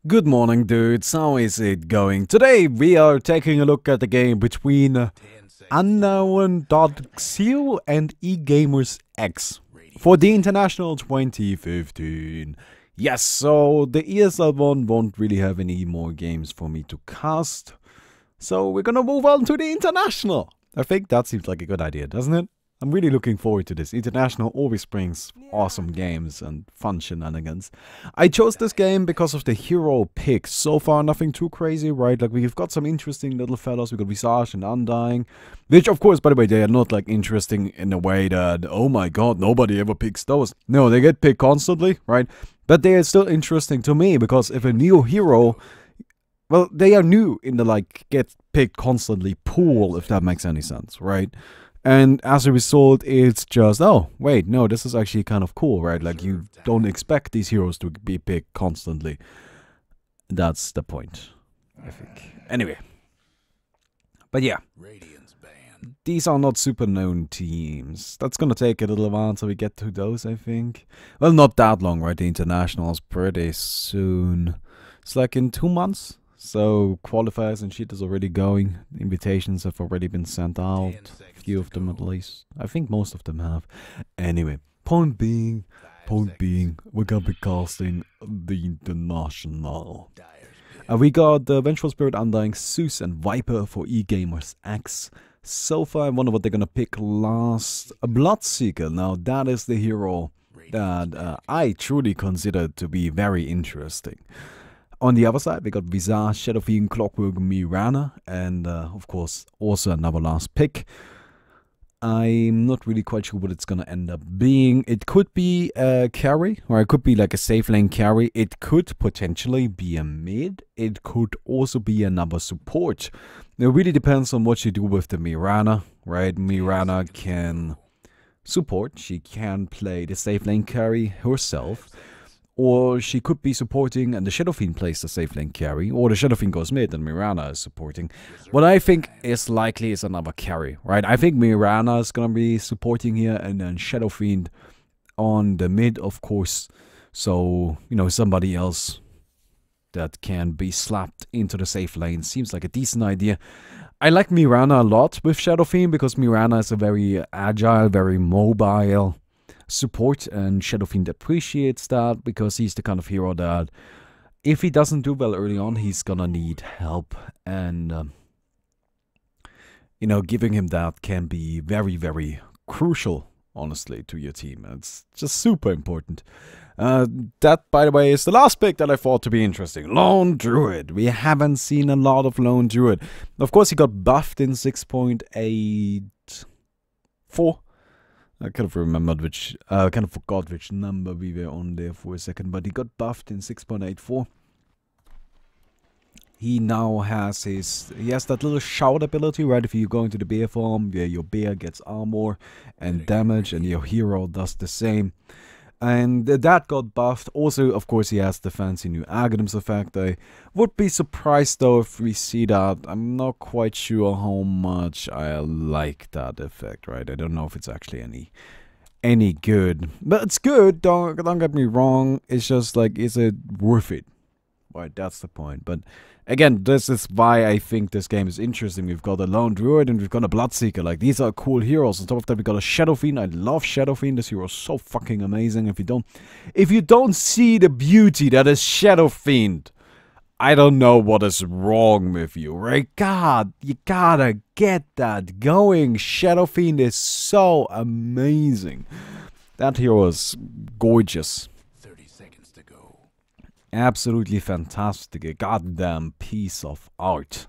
Good morning, dudes. How is it going? Today we are taking a look at the game between Unknown.co and eGamers for the International 2015. Yes, so the ESL ONE won't really have any more games for me to cast. So we're gonna move on to the International. I think that seems like a good idea, doesn't it? I'm really looking forward to this. International always brings awesome games and fun shenanigans. I chose this game because of the hero pick. So far, nothing too crazy, right? Like, we've got some interesting little fellas. We've got Visage and Undying. Which, of course, by the way, they are not, like, interesting in a way that, oh my god, nobody ever picks those. No, they get picked constantly, right? But they are still interesting to me, because if a new hero... Well, they are new in the, like, get picked constantly pool, if that makes any sense, right? And as a result, it's just, oh, wait, no, this is actually kind of cool, right? Like, you don't expect these heroes to be picked constantly. That's the point, I think. Anyway. But yeah. These are not super known teams. That's gonna take a little while until we get to those, I think. Well, not that long, right? The International is pretty soon. It's like in 2 months. So, qualifiers and shit is already going. Invitations have already been sent out. A few of them at least. I think most of them have. Anyway, point being, we're gonna be casting the International. We got the Vengeful Spirit, Undying, Zeus, and Viper for eGamers X. So far, I wonder what they're gonna pick last. A Bloodseeker. Now, that is the hero that I truly consider to be very interesting. On the other side, we got Visage, Shadow Fiend, Clockwork, Mirana, and of course, also another last pick. I'm not really quite sure what it's gonna end up being. It could be a carry, or it could be like a safe lane carry. It could potentially be a mid. It could also be another support. It really depends on what you do with the Mirana, right? Mirana can support. She can play the safe lane carry herself. Or she could be supporting and the Shadow Fiend plays the safe lane carry. Or the Shadow Fiend goes mid and Mirana is supporting. What I think is likely is another carry, right? I think Mirana is going to be supporting here and then Shadow Fiend on the mid, of course. So, you know, somebody else that can be slapped into the safe lane seems like a decent idea. I like Mirana a lot with Shadow Fiend because Mirana is a very agile, very mobile support, and Shadow Fiend appreciates that because he's the kind of hero that if he doesn't do well early on, he's gonna need help, and you know, giving him that can be very, very crucial, honestly, to your team. It's just super important. That, by the way, is the last pick that I thought to be interesting. Lone Druid. We haven't seen a lot of Lone Druid. Of course, he got buffed in 6.84. I kind of remembered which, kind of forgot which number we were on there for a second, but he got buffed in 6.84. He now has he has that little shout ability, right? If you go into the bear form, where your bear gets armor and damage, and your hero does the same. And that got buffed. Also, of course, he has the fancy new Aghanim's effect. I would be surprised, though, if we see that. I'm not quite sure how much I like that effect, right? I don't know if it's actually any good. But it's good, don't get me wrong. It's just like, is it worth it? Right, that's the point. But again, this is why I think this game is interesting. We've got a Lone Druid and we've got a Bloodseeker. Like, these are cool heroes. On top of that, we got a Shadow Fiend. I love Shadow Fiend. This hero is so fucking amazing. If you don't see the beauty that is Shadow Fiend, I don't know what is wrong with you, right? God, you gotta get that going. Shadow Fiend is so amazing. That hero is gorgeous. Absolutely fantastic, a goddamn piece of art.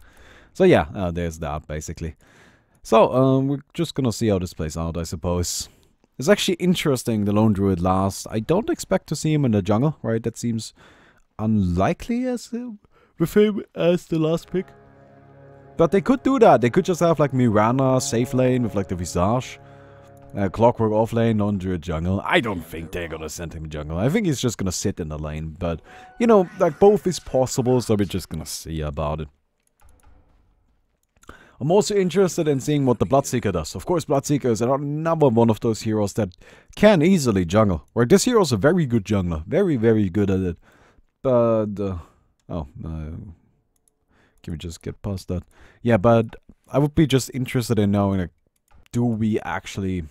So yeah, there's that basically. So we're just gonna see how this plays out, I suppose. It's actually interesting, the Lone Druid last. I don't expect to see him in the jungle, right? That seems unlikely with him as the last pick. But they could do that. They could just have like Mirana safe lane with like the Visage. Clockwork off lane, Lone Druid jungle. I don't think they're gonna send him jungle. I think he's just gonna sit in the lane. But, you know, like, both is possible, so we're just gonna see about it. I'm also interested in seeing what the Bloodseeker does. Of course, Bloodseeker is another one of those heroes that can easily jungle. Right, this hero is a very good jungler. Very, very good at it. But Oh, can we just get past that? Yeah, but I would be just interested in knowing, like, do we actually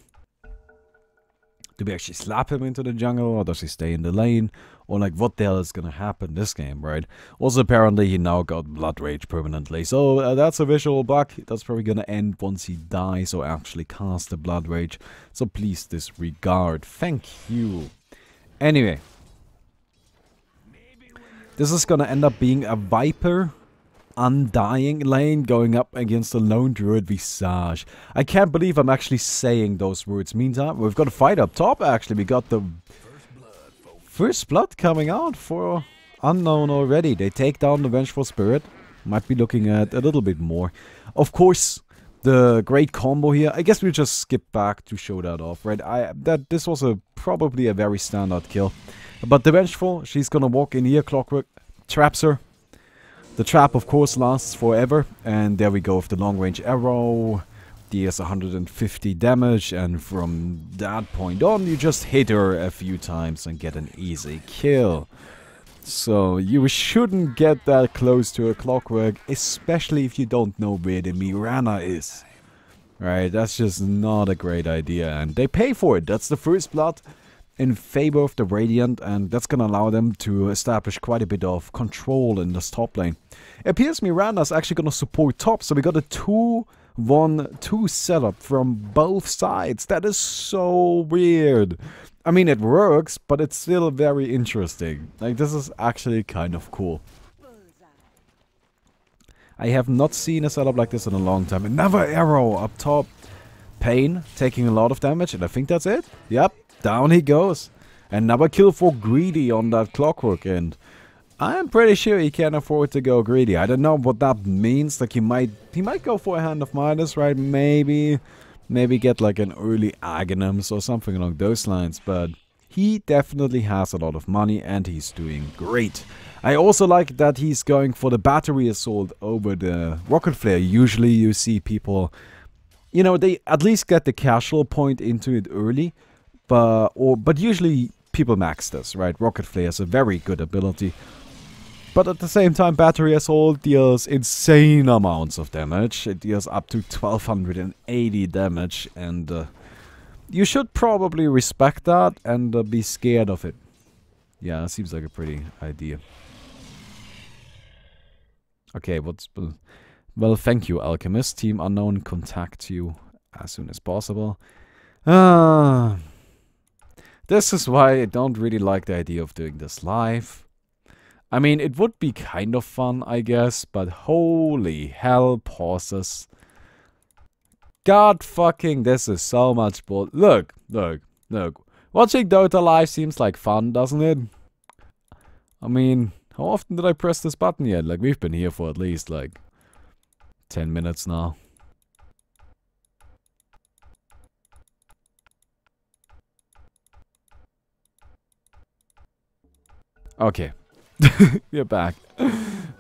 slap him into the jungle, or does he stay in the lane? Or, like, what the hell is gonna happen this game, right? Also, apparently, he now got Blood Rage permanently. So, that's a visual bug. That's probably gonna end once he dies or actually cast the Blood Rage. So, please disregard. Thank you. Anyway. This is gonna end up being a Viper Undying lane going up against the Lone Druid Visage. I can't believe I'm actually saying those words. Meantime, we've got a fight up top, actually. We got the First Blood coming out for Unknown already. They take down the Vengeful Spirit. Might be looking at a little bit more. Of course, the great combo here. I guess we'll just skip back to show that off, right? This was probably a very standard kill. But the Vengeful, she's gonna walk in here, Clockwork, traps her. The trap, of course, lasts forever, and there we go with the long-range arrow. Deals 150 damage, and from that point on, you just hit her a few times and get an easy kill. So, you shouldn't get that close to a Clockwork, especially if you don't know where the Mirana is. Right, that's just not a great idea, and they pay for it. That's the First Blood in favor of the Radiant, and that's gonna allow them to establish quite a bit of control in this top lane. It appears Mirana's actually gonna support top, so we got a 2-1-2 setup from both sides. That is so weird. I mean, it works, but it's still very interesting. Like, this is actually kind of cool. I have not seen a setup like this in a long time. Another arrow up top. Pain taking a lot of damage, and I think that's it. Yep. Down he goes. Another kill for Greedy on that Clockwork, and I'm pretty sure he can afford to go greedy. I don't know what that means. Like, he might go for a Hand of Midas, right? Maybe get like an early Aghanim's or something along those lines, but he definitely has a lot of money and he's doing great. I also like that he's going for the Battery Assault over the Rocket Flare. Usually you see people, you know, they at least get the casual point into it early. But usually people max this, right? Rocket Flare is a very good ability. But at the same time, Battery Assault deals insane amounts of damage. It deals up to 1280 damage, and you should probably respect that and be scared of it. Yeah, it seems like a pretty idea. Okay, well, thank you, Alchemist. Team Unknown, contact you as soon as possible. This is why I don't really like the idea of doing this live. I mean, it would be kind of fun, I guess, but holy hell, pauses. God fucking, this is so much bull. Look. Watching Dota live seems like fun, doesn't it? I mean, how often did I press this button yet? Like, we've been here for at least, like, 10 minutes now. Okay. We're back.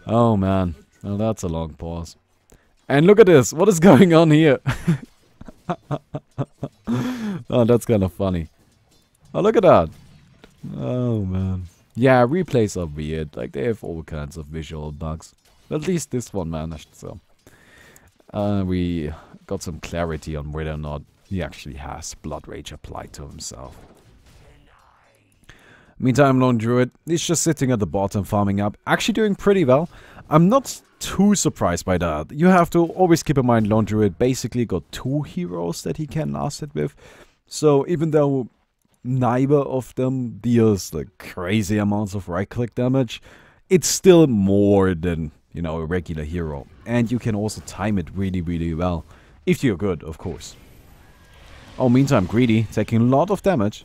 Oh, man. Well, that's a long pause. And look at this. What is going on here? Oh, that's kind of funny. Oh, look at that. Oh, man. Yeah, replays are weird. Like, they have all kinds of visual bugs. At least this one managed, so. We got some clarity on whether or not he actually has Blood Rage applied to himself. Meantime, Lone Druid, he's just sitting at the bottom farming up. Actually doing pretty well. I'm not too surprised by that. You have to always keep in mind Lone Druid basically got 2 heroes that he can last hit with. So even though neither of them deals like crazy amounts of right-click damage, it's still more than, you know, a regular hero. And you can also time it really, really well. If you're good, of course. Oh, meantime, Greedy taking a lot of damage.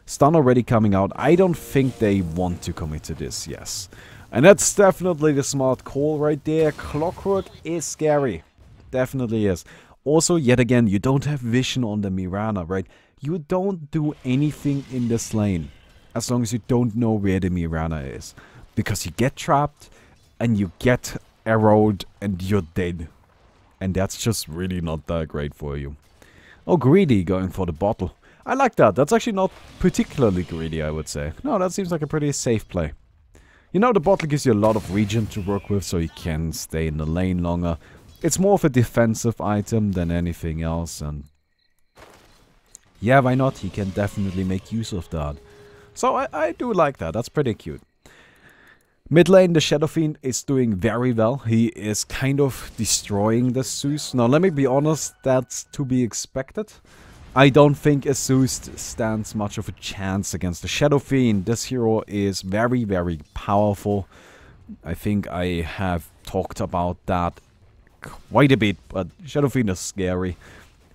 Stun already coming out. I don't think they want to commit to this, yes. And that's definitely the smart call right there. Clockwork is scary. Definitely is. Also, yet again, you don't have vision on the Mirana, right? You don't do anything in this lane as long as you don't know where the Mirana is. Because you get trapped and you get arrowed and you're dead. And that's just really not that great for you. Oh, Greedy going for the bottle. I like that. That's actually not particularly greedy, I would say. No, that seems like a pretty safe play. You know, the bottle gives you a lot of regen to work with, so you can stay in the lane longer. It's more of a defensive item than anything else, and yeah, why not? He can definitely make use of that. So I do like that. That's pretty cute. Mid lane, the Shadow Fiend is doing very well. He is kind of destroying the Zeus. Now, let me be honest, that's to be expected. I don't think a Zeus stands much of a chance against the Shadow Fiend. This hero is very, very powerful. I think I have talked about that quite a bit, but Shadow Fiend is scary.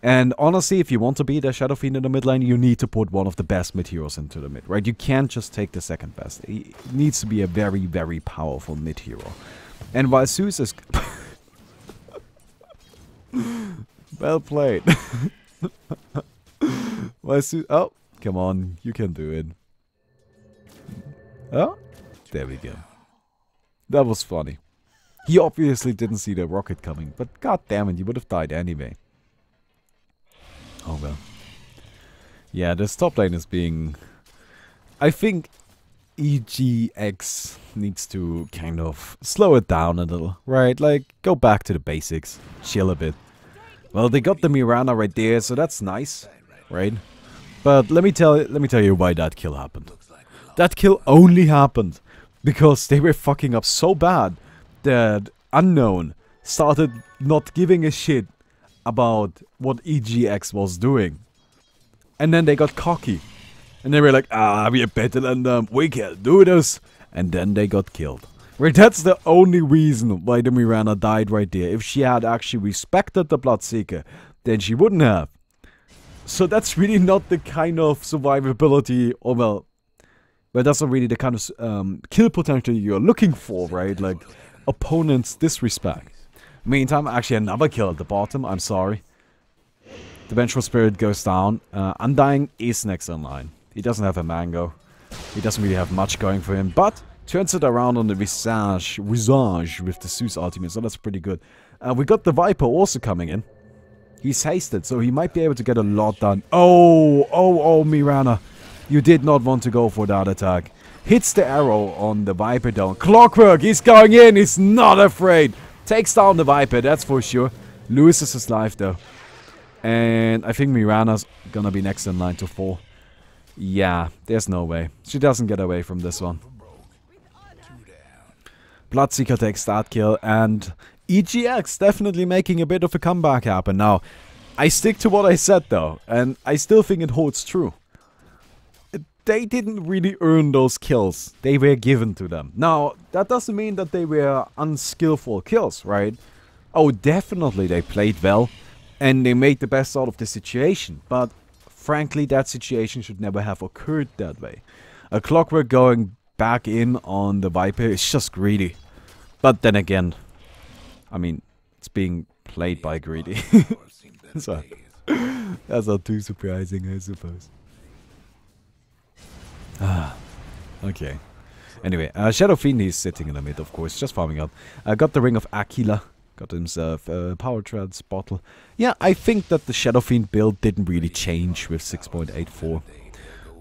And honestly, if you want to beat a Shadow Fiend in the mid lane, you need to put one of the best mid heroes into the mid, right? You can't just take the second best. It needs to be a very, very powerful mid hero. And while Zeus is... well played. While Zeus... Oh, come on. You can do it. Oh, there we go. That was funny. He obviously didn't see the rocket coming, but god damn it, he would have died anyway. Oh well. Yeah, this top lane is being... I think eGX needs to kind of slow it down a little, right? Like, go back to the basics. Chill a bit. Well, they got the Mirana right there, so that's nice, right? But let me tell you why that kill happened. That kill only happened because they were fucking up so bad that Unknown started not giving a shit about what eGX was doing. And then they got cocky. And they were like, ah, we are better than them, we can do this. And then they got killed. Right, that's the only reason why the Mirana died right there. If she had actually respected the Bloodseeker, then she wouldn't have. So that's really not the kind of survivability, or well, that's not really the kind of kill potential you're looking for, right? Like, opponent's disrespect. Meantime, actually another kill at the bottom, I'm sorry. The Vengeful Spirit goes down. Undying is next in line. He doesn't have a mango. He doesn't really have much going for him, but turns it around on the Visage with the Zeus ultimate, so that's pretty good. We got the Viper also coming in. He's hasted, so he might be able to get a lot done. Oh, Mirana. You did not want to go for that attack. Hits the arrow on the Viper down. Clockwork, he's going in, he's not afraid. Takes down the Viper, that's for sure. Loses his life though. And I think Mirana's gonna be next in line to fall. Yeah, there's no way. She doesn't get away from this one. Bloodseeker takes that kill, and eGX definitely making a bit of a comeback happen. Now, I stick to what I said though, and I still think it holds true. They didn't really earn those kills. They were given to them. Now, that doesn't mean that they were unskillful kills, right? Oh, definitely they played well. And they made the best out of the situation. But, frankly, that situation should never have occurred that way. A Clockwork going back in on the Viper is just greedy. But then again, I mean, it's being played by greedy. So, that's not too surprising, I suppose. Okay. Anyway, Shadow Fiend is sitting in the mid, of course, just farming up. Got the Ring of Aquila. Got himself a Power Treads bottle. Yeah, I think that the Shadow Fiend build didn't really change with 6.84.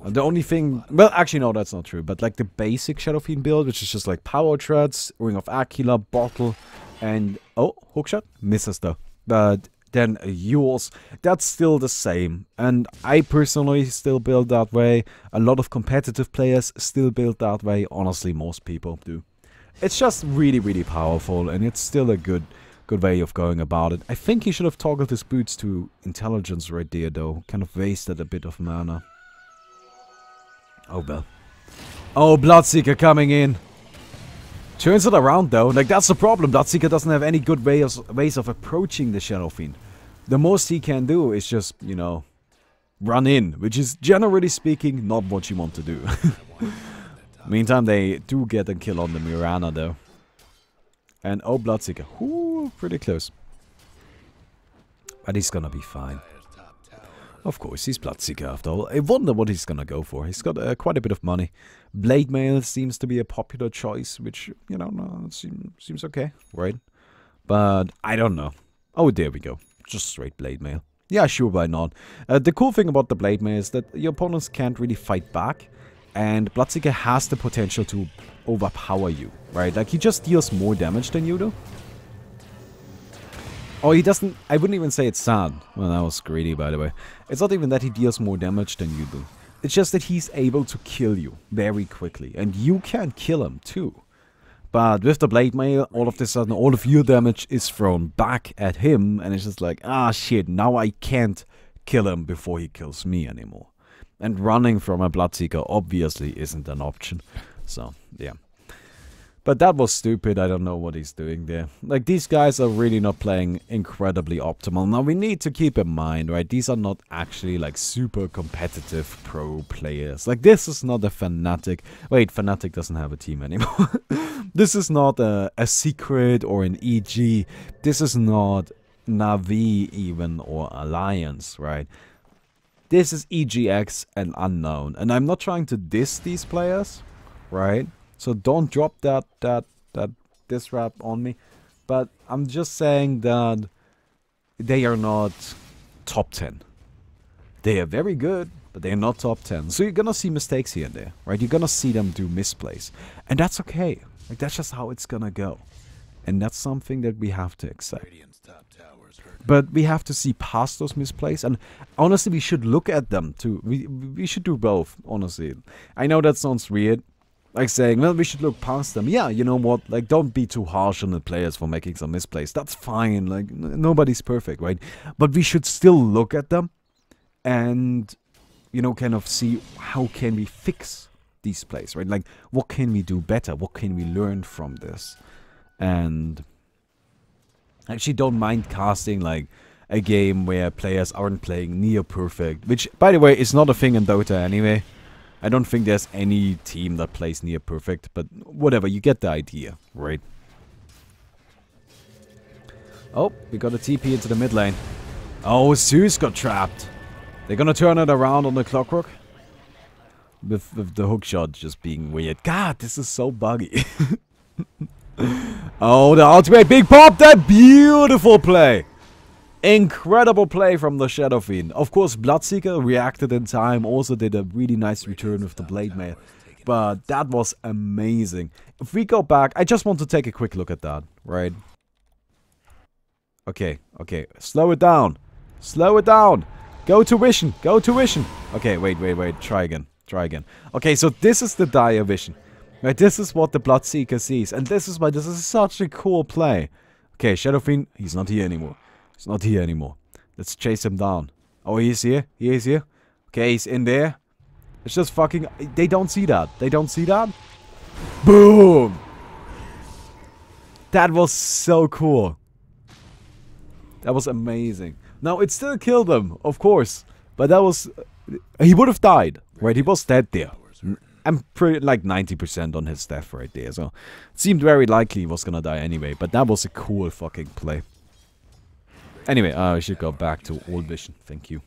The only thing... Well, actually, no, that's not true. But, like, the basic Shadow Fiend build, which is just, like, Power Treads, Ring of Aquila, bottle, and... Oh, hookshot? Misses, though. But... then yours, that's still the same. And I personally still build that way. A lot of competitive players still build that way. Honestly, most people do. It's just really, really powerful, and it's still a good way of going about it. I think he should have toggled his boots to intelligence right there, though. Kind of wasted a bit of mana. Oh, well. Oh, Bloodseeker coming in. Turns it around, though. Like, that's the problem. Bloodseeker doesn't have any good ways of approaching the Shadow Fiend. The most he can do is just, you know, run in, which is, generally speaking, not what you want to do. Meantime, they do get a kill on the Mirana, though. And, oh, Bloodseeker. Ooh, pretty close. But he's gonna be fine. Of course, he's Bloodseeker after all. I wonder what he's gonna go for. He's got quite a bit of money. Blade Mail seems to be a popular choice, which, you know, no, seems okay, right? But I don't know. Oh, there we go. Just straight Blade Mail. Yeah, sure, why not? The cool thing about the Blade Mail is that your opponents can't really fight back. And Bloodseeker has the potential to overpower you, right? Like, he just deals more damage than you do. Or he doesn't... I wouldn't even say it's sad. Well, that was greedy, by the way. It's not even that he deals more damage than you do. It's just that he's able to kill you very quickly. And you can kill him, too. But with the Blade Mail, all of a sudden, all of your damage is thrown back at him. And it's just like, ah, shit, now I can't kill him before he kills me anymore. And running from a Bloodseeker obviously isn't an option. So, yeah. But that was stupid. I don't know what he's doing there. Like, these guys are really not playing incredibly optimal. Now, we need to keep in mind, right? These are not actually, like, super competitive pro players. Like, this is not a Fnatic. Wait, Fnatic doesn't have a team anymore. This is not a Secret or an EG. This is not Na'Vi even or Alliance, right? This is eGX and Unknown. And I'm not trying to diss these players, right? So don't drop that diss rap on me. But I'm just saying that they are not top 10. They are very good, but they are not top 10. So you're gonna see mistakes here and there, right? You're gonna see them do misplays. And that's okay. Like, that's just how it's gonna go. And that's something that we have to accept. But we have to see past those misplays, and honestly, we should look at them too. We should do both, honestly. I know that sounds weird, like saying, well, we should look past them. Yeah, you know what? Like, don't be too harsh on the players for making some misplays. That's fine. Like, nobody's perfect, right? But we should still look at them, and you know, kind of see how can we fix these plays, right? Like, what can we do better? What can we learn from this? And I actually don't mind casting like a game where players aren't playing near perfect, which, by the way, is not a thing in Dota anyway. I don't think there's any team that plays near perfect, but whatever, you get the idea, right? Oh, we got a TP into the mid lane. Oh, Zeus got trapped. They're gonna turn it around on the Clockwork. With the hook shot just being weird. God, this is so buggy. Oh, the ultimate big pop, that beautiful play. Incredible play from the Shadow Fiend. Of course, Bloodseeker reacted in time, also did a really nice return with the Blade Mail. But that was amazing. If we go back, I just want to take a quick look at that, right? Okay, okay, slow it down. Slow it down. Go to vision, go to vision. Okay, wait, try again, try again. Okay, so this is the dire vision. Right, this is what the Bloodseeker sees, and this is why this is such a cool play. Okay, Shadow Fiend, he's not here anymore. He's not here anymore. Let's chase him down. Oh, he's here. He is here. Okay, he's in there. It's just fucking... They don't see that. They don't see that. Boom! That was so cool. That was amazing. Now, it still killed him, of course. But that was... He would have died, right? He was dead there. I'm pretty like 90% on his death right there, so it seemed very likely he was gonna die anyway, but that was a cool fucking play. Anyway, I should go back to old vision, thank you.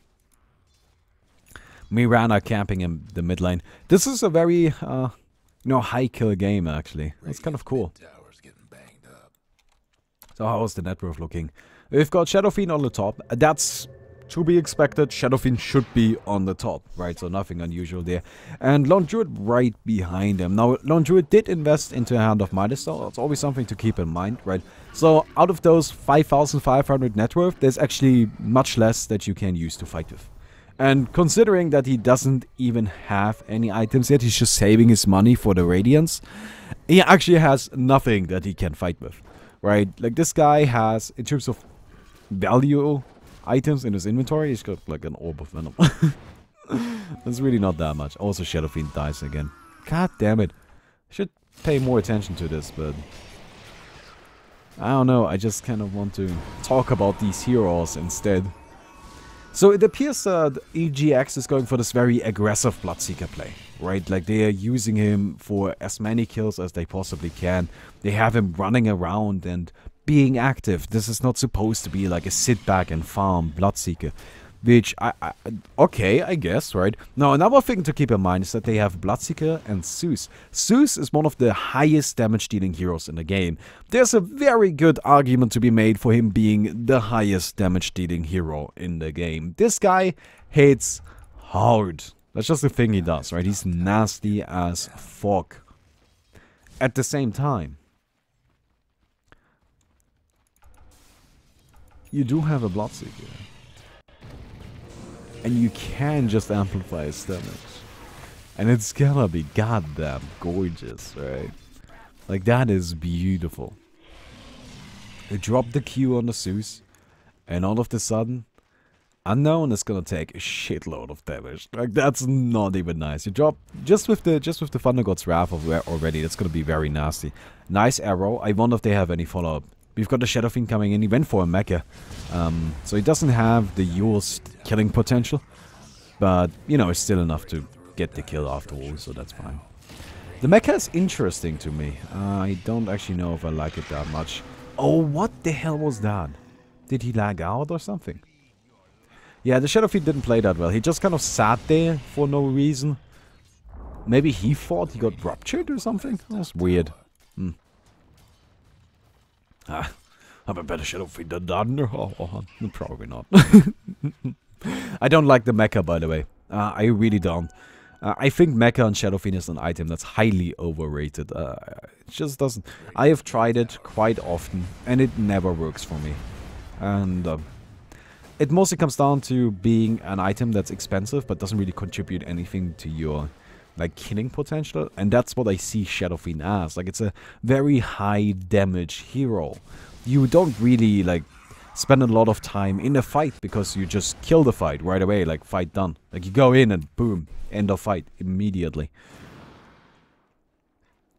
Mirana camping in the mid lane. This is a very, you know, high kill game actually. It's kind of cool. So how's the net worth looking? We've got Shadow Fiend on the top. That's to be expected. Shadow Fiend should be on the top, right? So nothing unusual there. And Lone Druid right behind him. Now, Lone Druid did invest into a Hand of Midas, so it's always something to keep in mind, right? So out of those 5,500 net worth, there's actually much less that you can use to fight with. And considering that he doesn't even have any items yet, he's just saving his money for the Radiance, he actually has nothing that he can fight with, right? Like, this guy has, in terms of value items in his inventory, he's got like an Orb of Venom. That's really not that much. Also, Shadow Fiend dies again. God damn it. I should pay more attention to this, but I don't know. I just kind of want to talk about these heroes instead. So it appears that eGX is going for this very aggressive Bloodseeker play, right? Like, they are using him for as many kills as they possibly can. They have him running around and being active. This is not supposed to be like a sit back and farm Bloodseeker, which okay, I guess, right? Now, another thing to keep in mind is that they have Bloodseeker and Zeus. Zeus is one of the highest damage dealing heroes in the game. There's a very good argument to be made for him being the highest damage dealing hero in the game. This guy hits hard. That's just the thing he does, right? He's nasty as fuck. At the same time, you do have a Bloodseeker. And you can just amplify his damage. And it's gonna be goddamn gorgeous, right? Like, that is beautiful. You drop the Q on the Zeus, and all of a sudden, Unknown is gonna take a shitload of damage. Like, that's not even nice. You drop just with the Thunder God's Wrath already. That's gonna be very nasty. Nice arrow. I wonder if they have any follow-up. We've got the Shadow Fiend coming in. He went for a mecha, so he doesn't have the Yule's killing potential, but you know, it's still enough to get the kill after all. So that's fine. The mecha is interesting to me. I don't actually know if I like it that much. Oh, what the hell was that? Did he lag out or something? Yeah, the Shadow Fiend didn't play that well. He just kind of sat there for no reason. Maybe he thought he got ruptured or something? That's weird. I'm a better Shadow Fiend than that. Oh, probably not. I don't like the mecha, by the way. I really don't. I think mecha on Shadow Fiend is an item that's highly overrated. It just doesn't... I have tried it quite often, and it never works for me. And it mostly comes down to being an item that's expensive, but doesn't really contribute anything to your like killing potential. And that's what I see Shadow Fiend as. Like, it's a very high damage hero. You don't really like spend a lot of time in a fight because you just kill the fight right away, like fight done. Like, you go in and boom, end of fight immediately.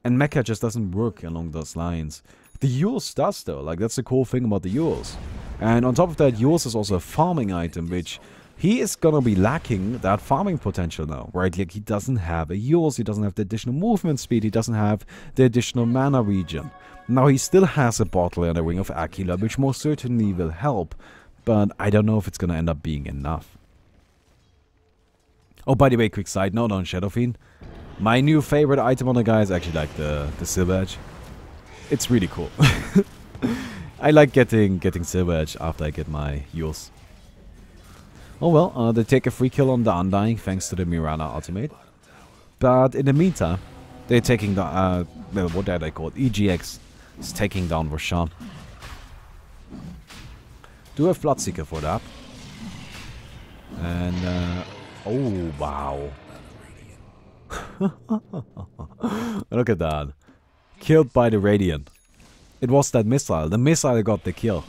And mecha just doesn't work along those lines. The Yules does though, like that's the cool thing about the Yules. And on top of that, Yules is also a farming item, which he is gonna be lacking that farming potential now, right? Like, he doesn't have a Yules, he doesn't have the additional movement speed, he doesn't have the additional mana regen. Now, he still has a bottle and a Ring of Aquila, which most certainly will help, but I don't know if it's gonna end up being enough. Oh, by the way, quick side note on Shadow Fiend. My new favorite item on the guy is actually like the Silver Edge. It's really cool. I like getting Silver Edge after I get my Yules. Oh well, they take a free kill on the Undying thanks to the Mirana ultimate. But in the meantime, they're taking the, what did I call it? eGX is taking down Roshan. Do have Bloodseeker for that. And, oh wow. Look at that. Killed by the Radiant. It was that missile. The missile got the kill.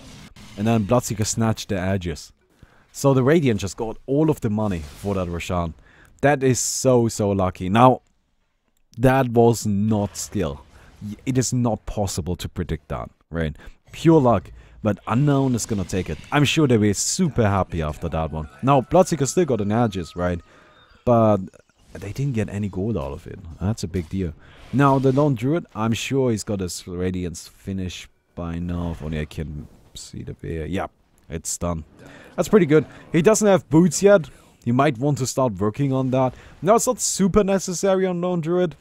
And then Bloodseeker snatched the edges. So the Radiant just got all of the money for that Roshan. That is so lucky. Now, that was not skill. It is not possible to predict that, right? Pure luck. But Unknown is gonna take it. I'm sure they were super happy after that one. Now, Bloodseeker still got an edges, right? But they didn't get any gold out of it. That's a big deal. Now, the Lone Druid, I'm sure he's got his Radiance finish by now. If only I can see the bear. Yeah, it's done. That's pretty good. He doesn't have boots yet. You might want to start working on that. Now, it's not super necessary on Lone Druid,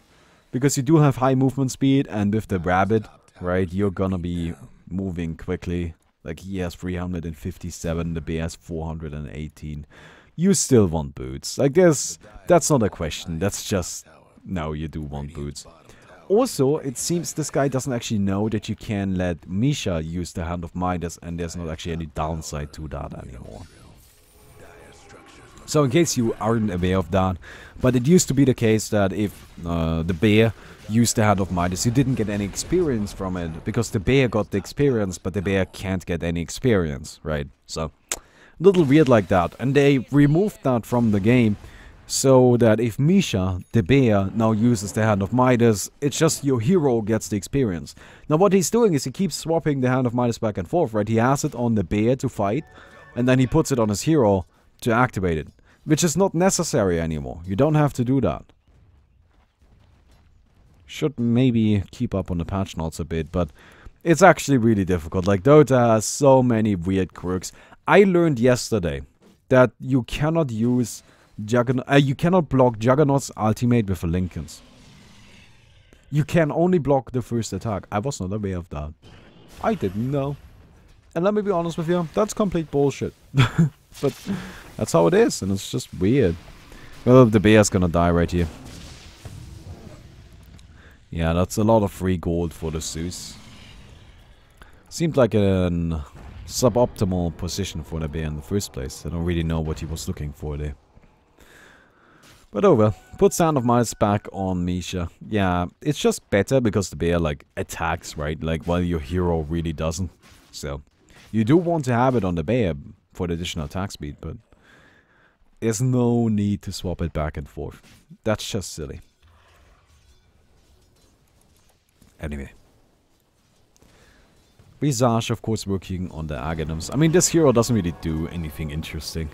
because you do have high movement speed, and with the Rabbit, right, you're gonna be moving quickly. Like, he has 357, the bear has 418. You still want boots. Like, that's not a question. That's just, no, you do want boots. Also, it seems this guy doesn't actually know that you can let Misha use the Hand of Midas, and there's not actually any downside to that anymore. So in case you aren't aware of that, but it used to be the case that if the bear used the Hand of Midas, you didn't get any experience from it, because the bear got the experience, but the bear can't get any experience, right? So, little weird like that. And they removed that from the game, so that if Misha, the bear, now uses the Hand of Midas, it's just your hero gets the experience. Now what he's doing is he keeps swapping the Hand of Midas back and forth, right? He has it on the bear to fight, and then he puts it on his hero to activate it. Which is not necessary anymore. You don't have to do that. Should maybe keep up on the patch notes a bit, but it's actually really difficult. Like, Dota has so many weird quirks. I learned yesterday that you cannot use Juggernaut. You cannot block Juggernaut's ultimate with a Linken's. You can only block the first attack. I was not aware of that. I didn't know. And let me be honest with you, that's complete bullshit. But that's how it is, and it's just weird. Well, the bear's gonna die right here. Yeah, that's a lot of free gold for the Zeus. Seemed like a suboptimal position for the bear in the first place. I don't really know what he was looking for there. But oh well. Put Sound of Miles back on Misha. Yeah, it's just better because the bear like attacks, right? Like while your hero really doesn't. So you do want to have it on the bear for the additional attack speed, but there's no need to swap it back and forth. That's just silly. Anyway. Visage, of course, working on the Aghanim's. I mean, this hero doesn't really do anything interesting.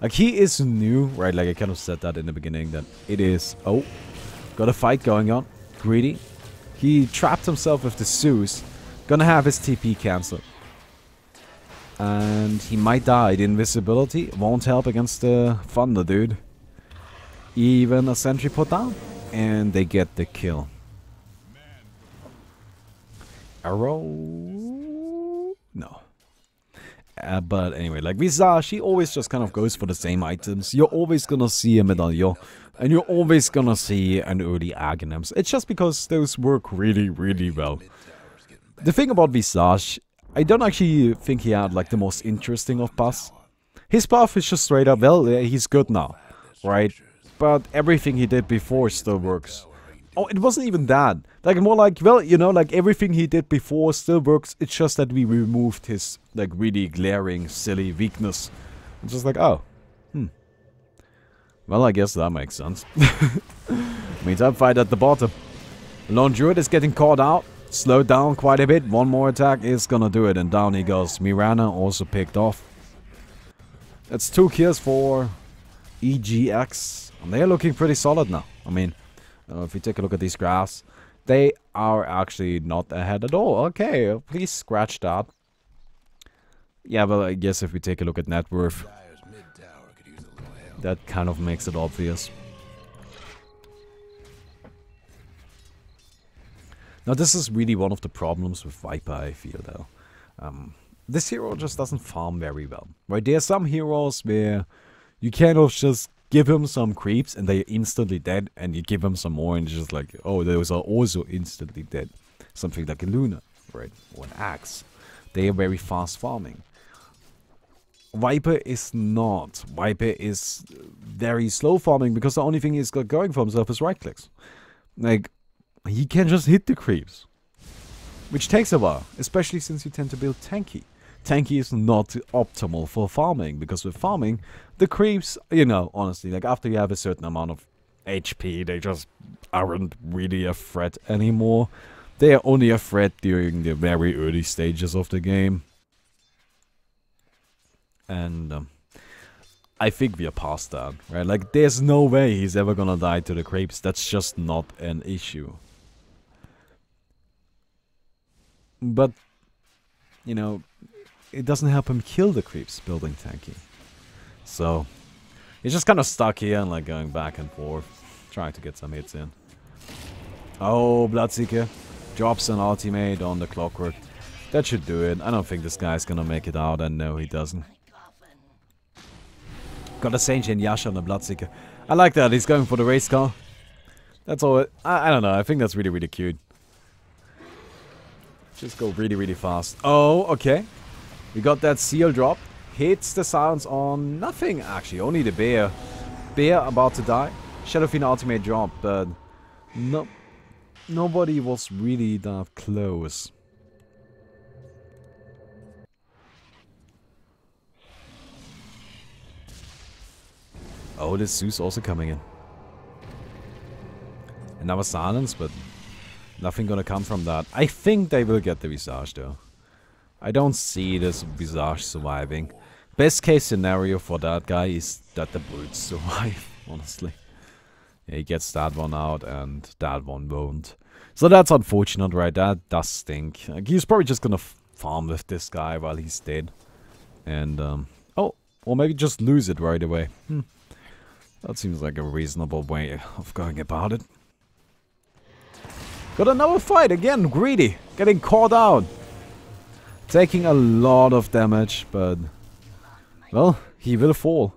Like, he is new, right? Like, I kind of said that in the beginning, that it is... Oh, got a fight going on. Greedy. He trapped himself with the Zeus. Gonna have his TP cancelled. And he might die. The invisibility won't help against the Thunder, dude. Even a sentry put down. And they get the kill. Arrow? No. But anyway, like Visage, he always just kind of goes for the same items. You're always gonna see a medallion. And you're always gonna see an early Aghanims. It's just because those work really, really well. The thing about Visage, I don't actually think he had like the most interesting of buffs. His buff is just straight up, well, he's good now, right? But everything he did before still works. Oh, it wasn't even that. Like, more like, well, you know, like, everything he did before still works. It's just that we removed his, like, really glaring, silly weakness. It's just like, oh. Well, I guess that makes sense. Meantime, fight at the bottom. Lone Druid is getting caught out. Slowed down quite a bit. One more attack is gonna do it. And down he goes. Mirana also picked off. That's 2 kills for eGX. And they're looking pretty solid now. I mean... if you take a look at these graphs, they are actually not ahead at all. Okay, please scratch that. Yeah, well, I guess if we take a look at net worth, that kind of makes it obvious. Now, this is really one of the problems with Viper, I feel, though. This hero just doesn't farm very well. Right, there are some heroes where you kind of just give him some creeps and they're instantly dead, and you give him some more and it's just like, oh, those are also instantly dead. Something like a Luna, right? Or an Axe. They are very fast farming. Viper is not. Viper is very slow farming because the only thing he's got going for himself is right clicks. Like, he can just hit the creeps. Which takes a while, especially since you tend to build tanky. Tanky is not optimal for farming, because with farming, the creeps, you know, honestly, like after you have a certain amount of HP, they just aren't really a threat anymore. They are only a threat during the very early stages of the game. And I think we are past that, right? Like, there's no way he's ever gonna die to the creeps. That's just not an issue. But, you know, it doesn't help him kill the creeps building tanky. So, he's just kind of stuck here and like going back and forth, trying to get some hits in. Oh, Bloodseeker drops an ultimate on the Clockwork. That should do it. I don't think this guy's gonna make it out, and no, he doesn't. Got a Saint and Yasha on the Bloodseeker. I like that, he's going for the race car. That's all. I don't know, I think that's really, really cute. Just go really, really fast. Oh, okay. We got that seal drop. Hits the silence on nothing, actually. Only the bear. Bear about to die. Shadowfiend ultimate drop, but no, nobody was really that close. Oh, this Zeus also coming in. Another silence, but nothing gonna come from that. I think they will get the Visage, though. I don't see this Visage surviving. Best case scenario for that guy is that the birds survive, honestly. Yeah, he gets that one out and that one won't. So that's unfortunate, right? That does stink. Like, he's probably just gonna farm with this guy while he's dead. And, oh, or maybe just lose it right away. That seems like a reasonable way of going about it. Got another fight again, Greedy, getting caught out. Taking a lot of damage, but, well, he will fall.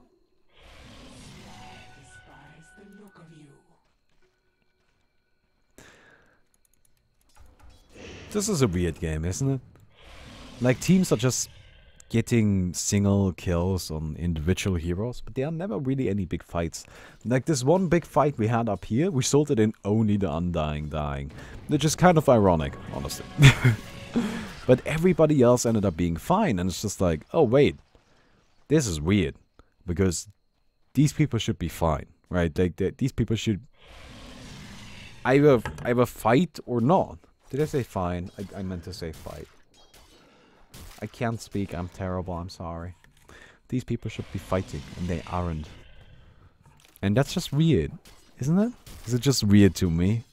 This is a weird game, isn't it? Like, teams are just getting single kills on individual heroes, but there are never really any big fights. Like this one big fight we had up here, resulted in only the Undying dying. Which is kind of ironic, honestly. But everybody else ended up being fine, and it's just like, oh wait, this is weird. Because these people should be fine, right? These people should either fight or not. Did I say fine? I meant to say fight. I can't speak, I'm terrible, I'm sorry. These people should be fighting, and they aren't. And that's just weird, isn't it? Is it just weird to me?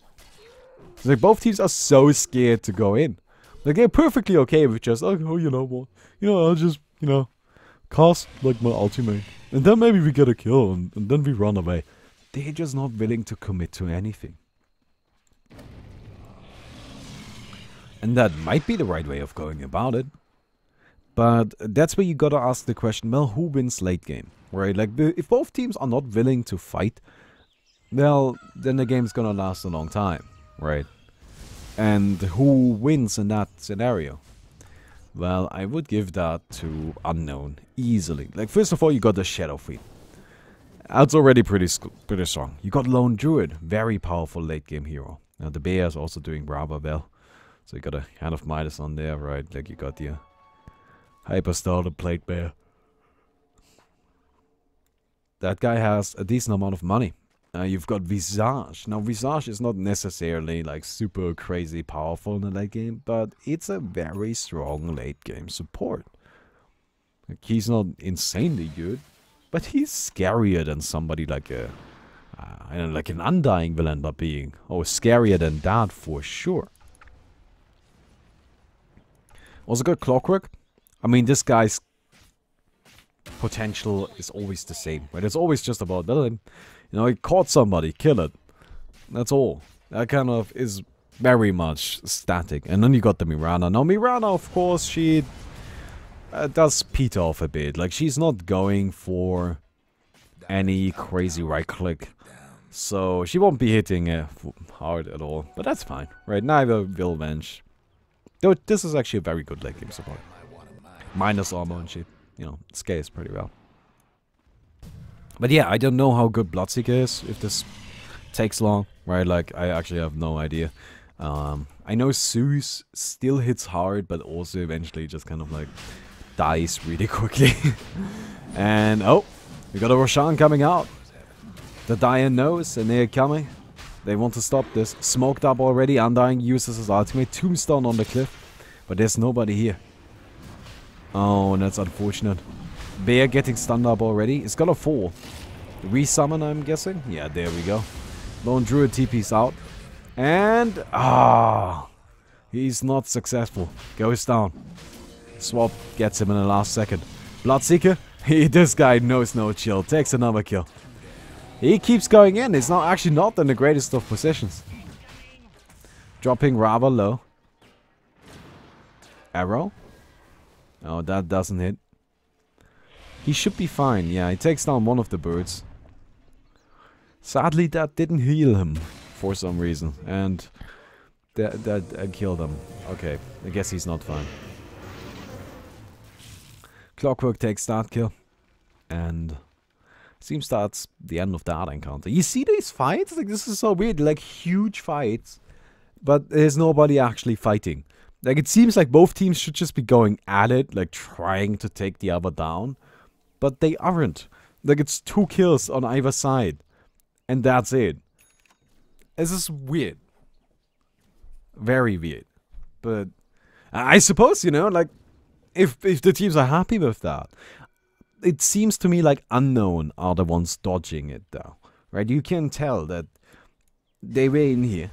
It's like both teams are so scared to go in. Like they're perfectly okay with just, like, oh, you know what? You know, I'll just, you know, cast like my ultimate. And then maybe we get a kill, and then we run away. They're just not willing to commit to anything. And that might be the right way of going about it. But that's where you gotta ask the question, well, who wins late game, right? Like, if both teams are not willing to fight, well, then the game's gonna last a long time, right? And who wins in that scenario? Well, I would give that to Unknown, easily. Like, first of all, you got the Shadow Fiend. That's already pretty strong. You got Lone Druid, very powerful late game hero. Now, the Bear is also doing rather well. So you got a Hand of Midas on there, right? Like, you got the Hyperstar, the Plate Bear. That guy has a decent amount of money. You've got Visage. Now, Visage is not necessarily like super crazy powerful in the late game, but it's a very strong late game support. Like, he's not insanely good, but he's scarier than somebody like a, I don't know, like an Undying will end up being. Oh, scarier than that for sure. Also got Clockwork. I mean, this guy's potential is always the same, right? It's always just about, well, you know, he caught somebody, kill it. That's all. That kind of is very much static. And then you got the Mirana. Now, Mirana, of course, she does peter off a bit. Like, she's not going for any crazy right-click. So, she won't be hitting hard at all. But that's fine, right? Neither will Venge. Though, this is actually a very good late game support. Minus armor and shit. You know, scales pretty well. But yeah, I don't know how good Bloodseeker is, if this takes long, right? Like, I actually have no idea. I know Zeus still hits hard, but also eventually just kind of like dies really quickly. And, oh, we got a Roshan coming out. The Dire knows, and they're coming. They want to stop this. Smoked up already, Undying uses his ultimate. Tombstone on the cliff, but there's nobody here. Oh, that's unfortunate. Bear getting stunned up already. It's gonna fall. Resummon, I'm guessing. Yeah, there we go. Lone Druid TP's out. And, he's not successful. Goes down. Swap gets him in the last second. Bloodseeker, this guy knows no chill. Takes another kill. He keeps going in. It's not actually not in the greatest of positions. Dropping rather low. Arrow. Oh, that doesn't hit. He should be fine. Yeah, he takes down one of the birds. Sadly, that didn't heal him for some reason. And that killed him. Okay, I guess he's not fine. Clockwork takes that kill. And seems that's the end of that encounter. You see these fights? Like, this is so weird. Like, huge fights. But there's nobody actually fighting. Like, it seems like both teams should just be going at it, like, trying to take the other down. But they aren't. Like, it's 2 kills on either side. And that's it. This is weird. Very weird. But I suppose, you know, like, if the teams are happy with that. It seems to me like Unknown are the ones dodging it, though. Right? You can tell that they were in here.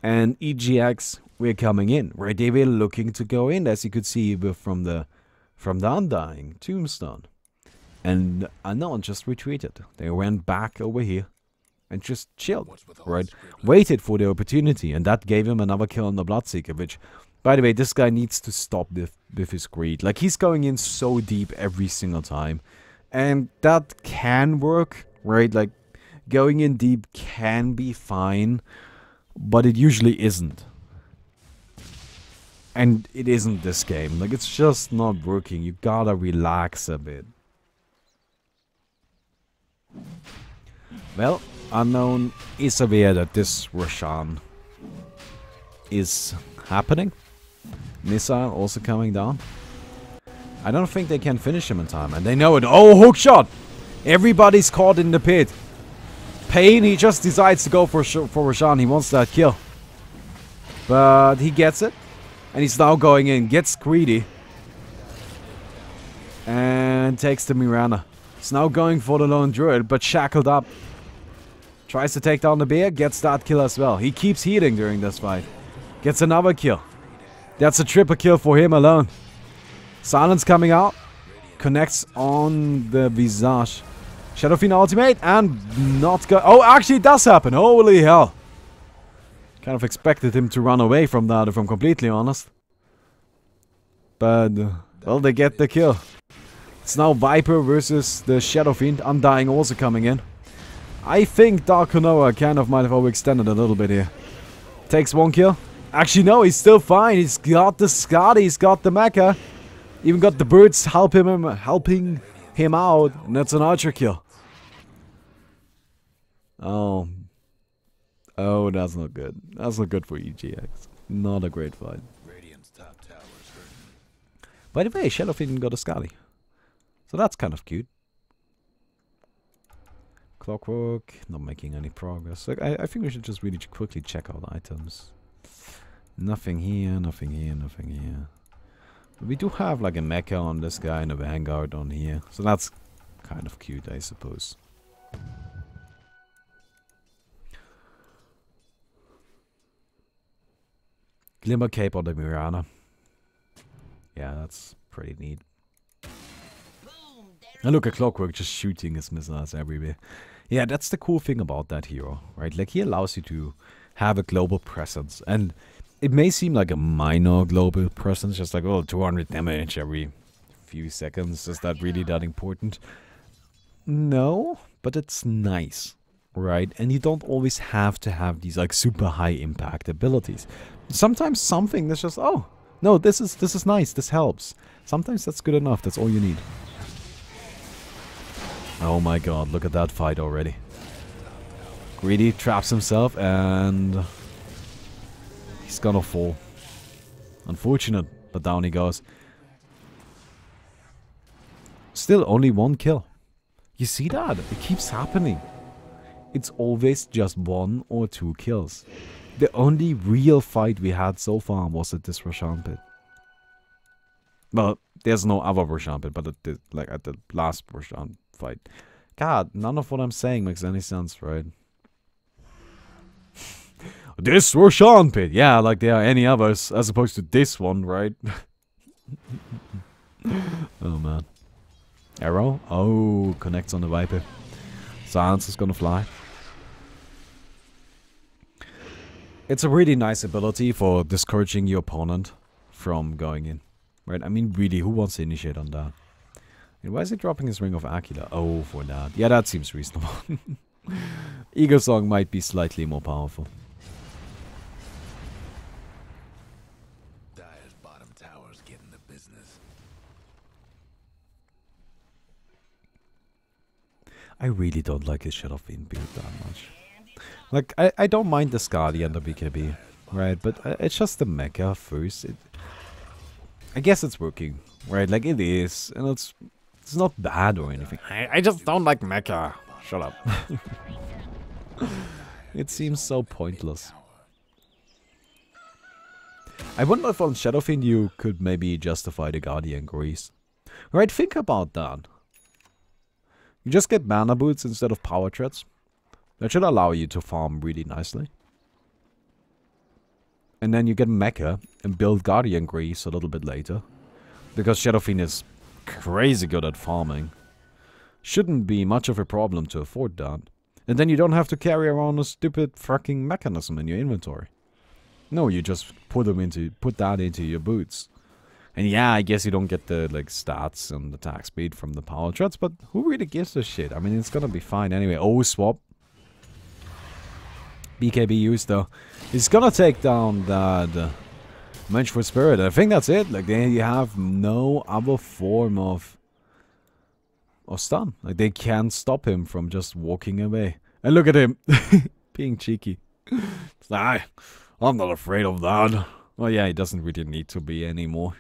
And eGX were coming in, right? They were looking to go in, as you could see from the Undying Tombstone. And Unknown just retreated. They went back over here and just chilled, right? Waited for the opportunity, and that gave him another kill on the Bloodseeker, which, by the way, this guy needs to stop with his greed. Like, he's going in so deep every single time. And that can work, right? Like, going in deep can be fine, but it usually isn't. And it isn't this game. Like, it's just not working. You gotta relax a bit. Well, unknown is aware that this Roshan is happening. Missile also coming down. I don't think they can finish him in time. And they know it. Oh, hook shot! Everybody's caught in the pit. Pain, he just decides to go for Roshan. He wants that kill. But he gets it. And he's now going in. Gets greedy. And takes the Mirana. He's now going for the lone druid, but shackled up. Tries to take down the bear. Gets that kill as well. He keeps healing during this fight. Gets another kill. That's a triple kill for him alone. Silence coming out. Connects on the Visage. Shadow Fiend ultimate and not go. Oh, actually it does happen. Holy hell. Kind of expected him to run away from that, if I'm completely honest. But, well, they get the kill. It's now Viper versus the Shadow Fiend. Undying also coming in. I think Dark Konoha kind of might have overextended a little bit here. Takes one kill. Actually, no, he's still fine. He's got the Scotty, he's got the Mecha. Even got the birds helping him out. And that's an archer kill. Oh. Oh, that's not good. That's not good for EGX. Not a great fight. By the way, Shadow Fiend got a Scotty. So that's kind of cute. Clockwork, not making any progress. Like, I think we should just really quickly check out items. Nothing here, nothing here, nothing here. But we do have like a mecha on this guy and a vanguard on here. So that's kind of cute, I suppose. Glimmer Cape on the Mirana. Yeah, that's pretty neat. And look at Clockwork just shooting his missiles everywhere. Yeah, that's the cool thing about that hero, right? Like, he allows you to have a global presence. And it may seem like a minor global presence, just like, oh, 200 damage every few seconds. Is that really that important? No, but it's nice, right? And you don't always have to have these, like, super high impact abilities. Sometimes something that's just, oh, no, this is nice, this helps. Sometimes that's good enough, that's all you need. Oh my god, look at that fight already. Greedy traps himself and he's gonna fall. Unfortunate, but down he goes. Still only one kill. You see that? It keeps happening. It's always just 1 or 2 kills. The only real fight we had so far was at this Roshan pit. Well, there's no other Roshan pit, but at the last Roshan fight. God, none of what I'm saying makes any sense, right? This Roshan pit! Yeah, like there are any others, as opposed to this one, right? Oh man. Arrow? Oh, connects on the Viper. Silence is gonna fly. It's a really nice ability for discouraging your opponent from going in. Right? I mean, really, who wants to initiate on that? And why is he dropping his Ring of Aquila? Oh, for that. Yeah, that seems reasonable. Eagle Song might be slightly more powerful. Dyer's bottom tower's getting the business. I really don't like his Shadow Fiend build that much. Like, I don't mind the Skadi and the BKB, right? But it's just the mecha first. I guess it's working, right? Like, it is, and it's not bad or anything. I just don't like mecha. Shut up. It seems so pointless. I wonder if on Shadow Fiend you could maybe justify the Guardian Grease. Right, think about that. You just get mana boots instead of power treads. That should allow you to farm really nicely. And then you get mecha and build Guardian Grease a little bit later. Because Shadow Fiend is crazy good at farming. Shouldn't be much of a problem to afford that. And then you don't have to carry around a stupid fucking mechanism in your inventory. No, you just put that into your boots. And yeah, I guess you don't get the like stats and attack speed from the power treads, but who really gives a shit? I mean, it's gonna be fine anyway. Oh, swap. BKB used though. He's gonna take down that Vengeful Spirit. I think that's it. Like, they have no other form of stun. Like, they can't stop him from just walking away. And look at him. Being cheeky. It's like, I'm not afraid of that. Well, yeah, he doesn't really need to be anymore.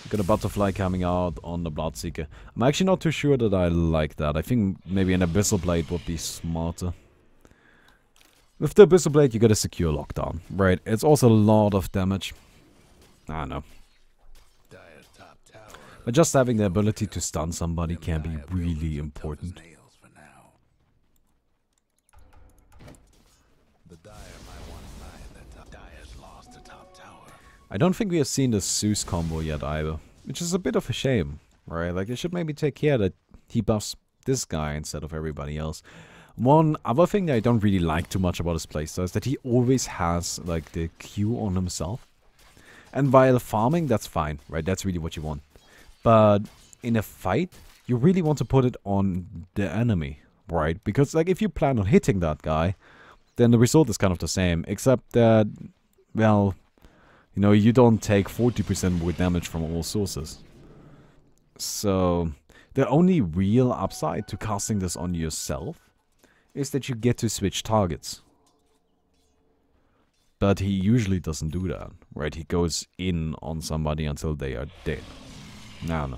Got a butterfly coming out on the Bloodseeker. I'm actually not too sure that I like that. I think maybe an Abyssal Blade would be smarter. With the Abyssal Blade, you got a secure lockdown, right? It's also a lot of damage. I don't know. But just having the ability to stun somebody can be really important. I don't think we have seen the Zeus combo yet either, which is a bit of a shame, right? Like, they should maybe take care that he buffs this guy instead of everybody else. One other thing that I don't really like too much about his playstyle is that he always has, like, the Q on himself. And while farming, that's fine, right? That's really what you want. But in a fight, you really want to put it on the enemy, right? Because, like, if you plan on hitting that guy, then the result is kind of the same, except that, well, you know, you don't take 40% more damage from all sources. So, the only real upside to casting this on yourself is that you get to switch targets. But he usually doesn't do that, right? He goes in on somebody until they are dead. No.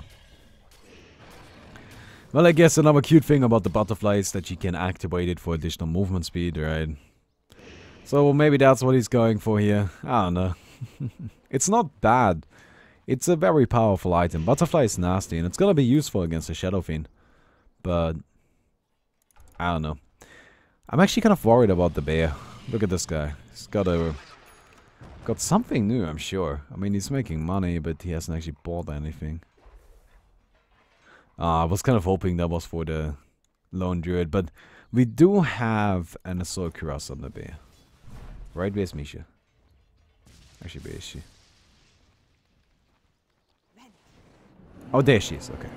Well, I guess another cute thing about the butterfly is that you can activate it for additional movement speed, right? So maybe that's what he's going for here. I don't know. It's not bad. It's a very powerful item. Butterfly is nasty, and it's gonna be useful against the Shadow Fiend. But I don't know. I'm actually kind of worried about the bear. Look at this guy. He's got something new, I'm sure. I mean, he's making money, but he hasn't actually bought anything. I was kind of hoping that was for the Lone Druid, but we do have an Assault Cuirass on the bear. Right, where's Misha? Actually, where is she? Oh, there she is, okay.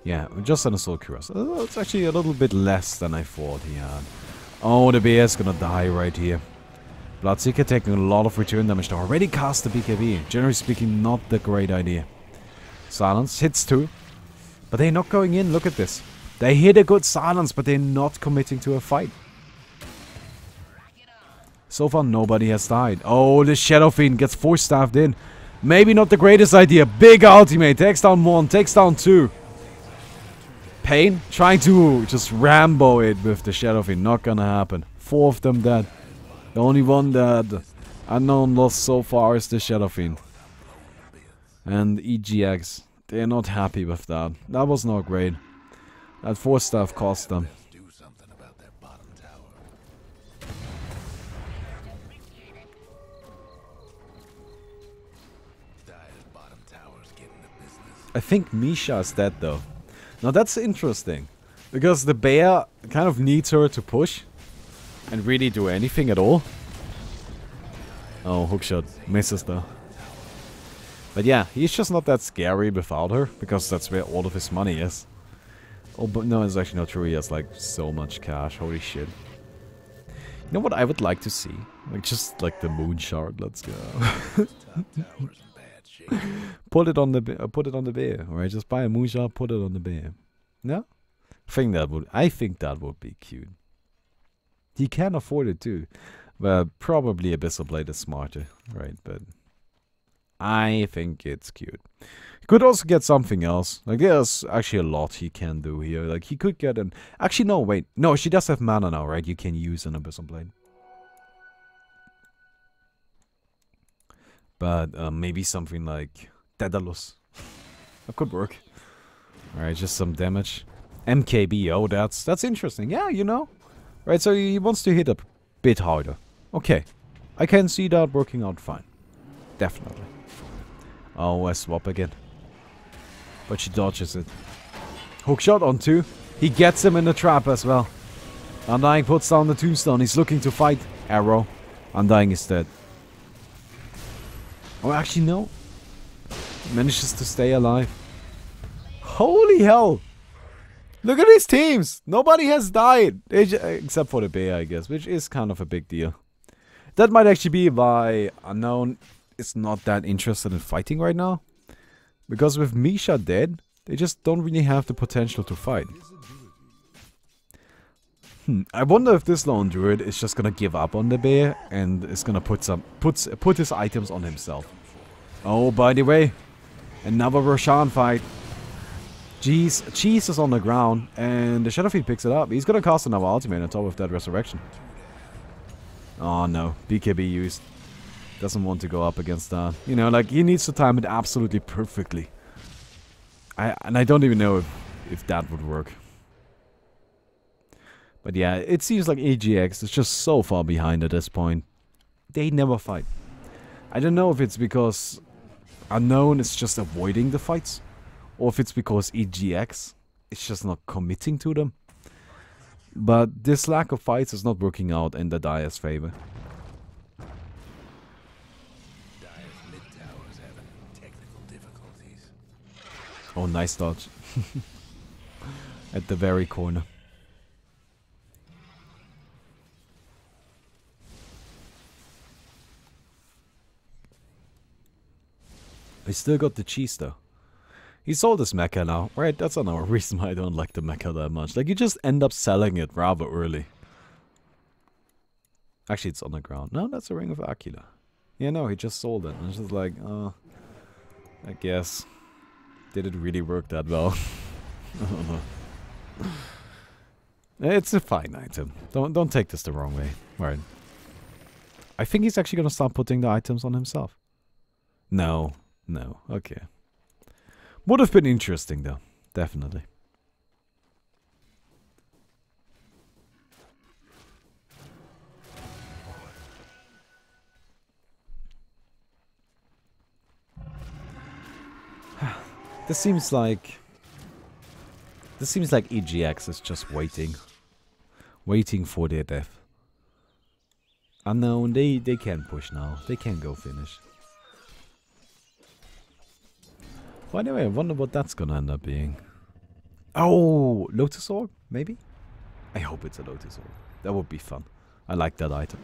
Yeah, just an Assault Cuirass. It's actually a little bit less than I thought he had. Oh, the bear is gonna die right here. Bloodseeker taking a lot of return damage to already cast the BKB. Generally speaking, not the great idea. Silence hits too. But they're not going in, look at this. They hit a good silence, but they're not committing to a fight. So far, nobody has died. Oh, the Shadow Fiend gets force-staffed in. Maybe not the greatest idea. Big ultimate. Takes down one, takes down two. Pain trying to just Rambo it with the Shadow Fiend. Not gonna happen. 4 of them dead. The only one that unknown lost so far is the Shadow Fiend. And eGX. They're not happy with that. That was not great. That force staff cost them. I think Misha is dead though. Now that's interesting. Because the bear kind of needs her to push. And really do anything at all. Oh, hookshot. Misses though. But yeah, he's just not that scary without her. Because that's where all of his money is. Oh, but no, it's actually not true. He has like so much cash. Holy shit. You know what I would like to see? Like just like the moon shard. Let's go. Put it on the bear, alright? Just buy a moon shard, put it on the bear. No? I think that would be cute. He can afford it too. But probably Abyssal Blade is smarter, right? But I think it's cute. He could also get something else. Like there's actually a lot he can do here. Like he could get an... Actually no, wait. No, she does have mana now, right? You can use an Abyssal Blade. But maybe something like Daedalus. That could work. Alright, just some damage. MKB, oh that's interesting. Yeah, you know. Right, so he wants to hit a bit harder. Okay. I can see that working out fine. Definitely. Oh, I swap again. But she dodges it. Hookshot on 2. He gets him in the trap as well. Undying puts down the tombstone. He's looking to fight. Arrow. Undying is dead. Oh, actually, no. Manages to stay alive. Holy hell! Look at these teams! Nobody has died! Except for the bear, I guess, which is kind of a big deal. That might actually be why Unknown is not that interested in fighting right now. Because with Misha dead, they just don't really have the potential to fight. I wonder if this lone druid is just gonna give up on the bear and is gonna put his items on himself. Oh, by the way, another Roshan fight. Jeez, Cheese is on the ground and the Shadowfiend picks it up. He's gonna cast another ultimate on top of that resurrection. Oh no, BKB used. Doesn't want to go up against that. You know, like he needs to time it absolutely perfectly. And I don't even know if that would work. But yeah, it seems like eGX is just so far behind at this point. They never fight. I don't know if it's because Unknown is just avoiding the fights, or if it's because eGX is just not committing to them. But this lack of fights is not working out in the Dire's favor. Dire's mid tower's having technical difficulties. Oh, nice dodge. At the very corner. I still got the cheese though. He sold his mecha now, right? That's another reason why I don't like the mecha that much. Like, you just end up selling it rather early. Actually, it's on the ground. No, that's a Ring of Aquila. Yeah, no, he just sold it. And it's just like, I guess. Did it really work that well? I don't know. It's a fine item. Don't take this the wrong way. Right. I think he's actually gonna start putting the items on himself. No. No. Okay. Would have been interesting though. Definitely. This seems like eGX is just waiting for their death. Unknown, they can push now. They can go finish. By the way, I wonder what that's gonna end up being. Oh, Lotus Orb, maybe? I hope it's a Lotus Orb. That would be fun. I like that item.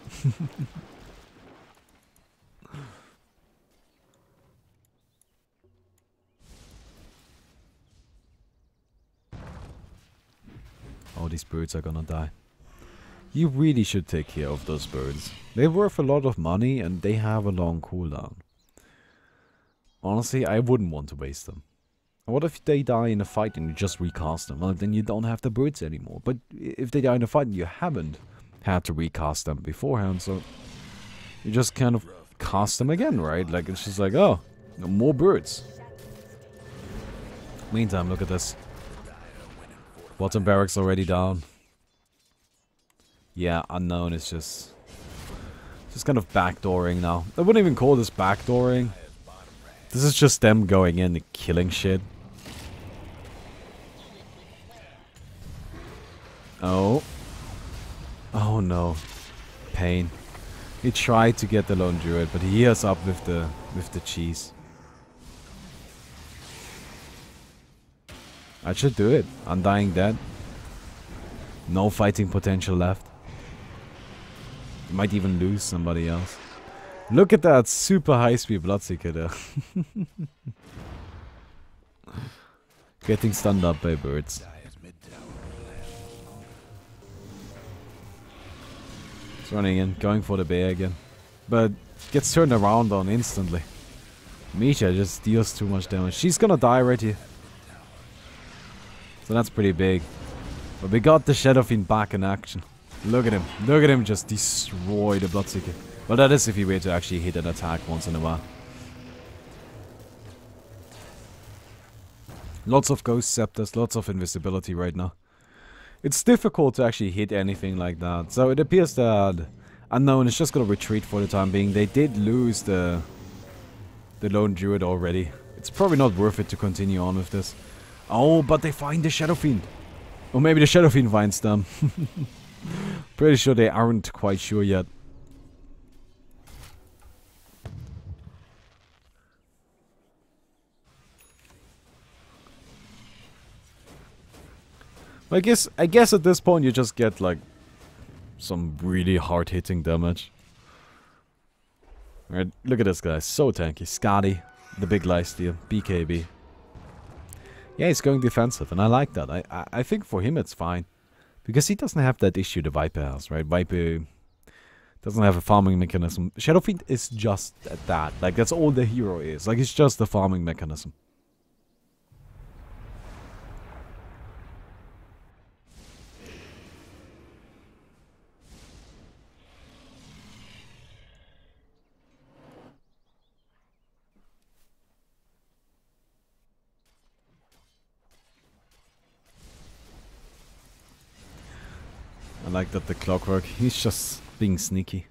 Oh, these birds are gonna die. You really should take care of those birds. They're worth a lot of money and they have a long cooldown. Honestly, I wouldn't want to waste them. What if they die in a fight and you just recast them? Well, then you don't have the birds anymore. But if they die in a fight and you haven't had to recast them beforehand, so you just kind of cast them again, right? Like, it's just like, oh, more birds. Meantime, look at this. Bottom barracks already down. Yeah, Unknown is just kind of backdooring now. I wouldn't even call this backdooring. This is just them going in and killing shit. Oh. Oh no. Pain. He tried to get the lone druid, but he heals up with the cheese. I should do it. Undying dead. No fighting potential left. Might even lose somebody else. Look at that super high speed Bloodseeker there. Getting stunned up by birds. It's running in, going for the bear again. But gets turned around on instantly. Misha just deals too much damage. She's gonna die right here. So that's pretty big. But we got the Shadowfiend back in action. Look at him. Look at him just destroy the Bloodseeker. Well, that is if he were to actually hit an attack once in a while. Lots of Ghost Scepters, lots of invisibility right now. It's difficult to actually hit anything like that. So it appears that Unknown is just going to retreat for the time being. They did lose the Lone Druid already. It's probably not worth it to continue on with this. Oh, but they find the Shadowfiend. Or maybe the Shadowfiend finds them. Pretty sure they aren't quite sure yet. I guess at this point you just get like some really hard-hitting damage. Alright, look at this guy. So tanky. Scotty, the big lifesteal, BKB. Yeah, he's going defensive, and I like that. I think for him it's fine. Because he doesn't have that issue the Viper has, right? Viper doesn't have a farming mechanism. Shadowfiend is just that. Like, that's all the hero is. Like, it's just a farming mechanism. I like that the Clockwork, he's just being sneaky.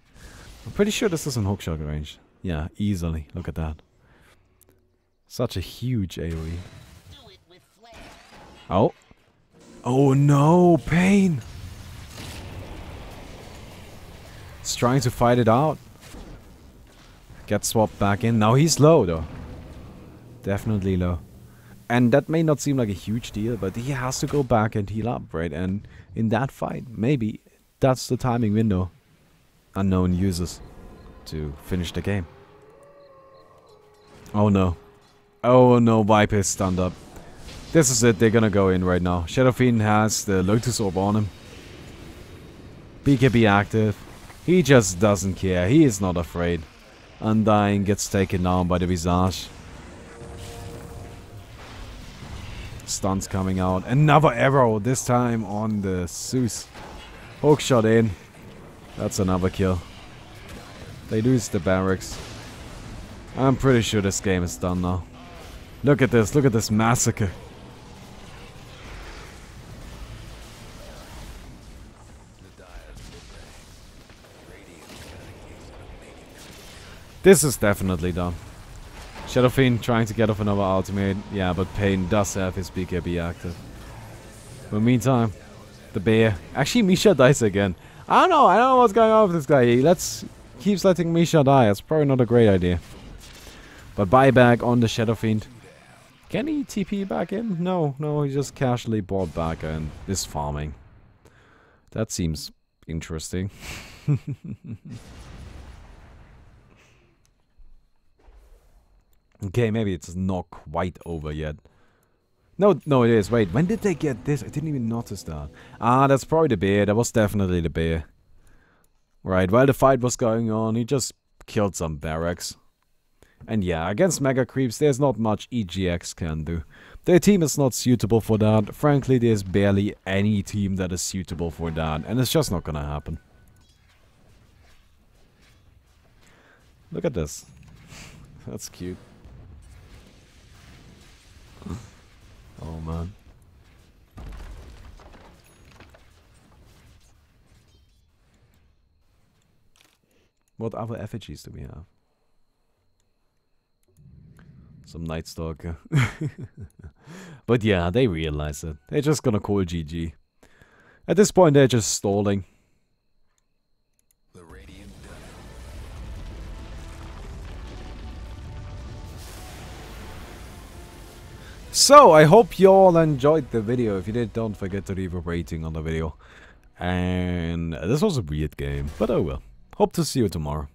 I'm pretty sure this is in hookshot range. Yeah, easily. Look at that. Such a huge AoE. Oh. Oh no, Pain! He's trying to fight it out. Get swapped back in. Now he's low though. Definitely low. And that may not seem like a huge deal, but he has to go back and heal up, right? And in that fight, maybe that's the timing window Unknown uses to finish the game. Oh no. Oh no, Viper is stunned up. This is it, they're gonna go in right now. Shadowfiend has the Lotus Orb on him. BKB active. He just doesn't care, he is not afraid. Undying gets taken down by the Visage. Stuns coming out. Another arrow, this time on the Zeus. Hookshot in. That's another kill. They lose the barracks. I'm pretty sure this game is done now. Look at this massacre. This is definitely done. Shadowfiend trying to get off another ultimate. Yeah, but Pain does have his BKB active. But meantime, the bear. Actually, Misha dies again. I don't know what's going on with this guy. He keeps letting Misha die. That's probably not a great idea. But buyback on the Shadowfiend. Can he TP back in? No, he just casually bought back and is farming. That seems interesting. Okay, maybe it's not quite over yet. No, it is. Wait, when did they get this? I didn't even notice that. Ah, that's probably the bear. That was definitely the bear. Right, while the fight was going on, he just killed some barracks. And yeah, against Mega Creeps, there's not much eGX can do. Their team is not suitable for that. Frankly, there's barely any team that is suitable for that. And it's just not gonna happen. Look at this. That's cute. Oh man. What other effigies do we have? Some Night Stalker. But yeah, they realize it. They're just gonna call GG. At this point, they're just stalling. So, I hope you all enjoyed the video. If you did, don't forget to leave a rating on the video. And this was a weird game, but oh well. Hope to see you tomorrow.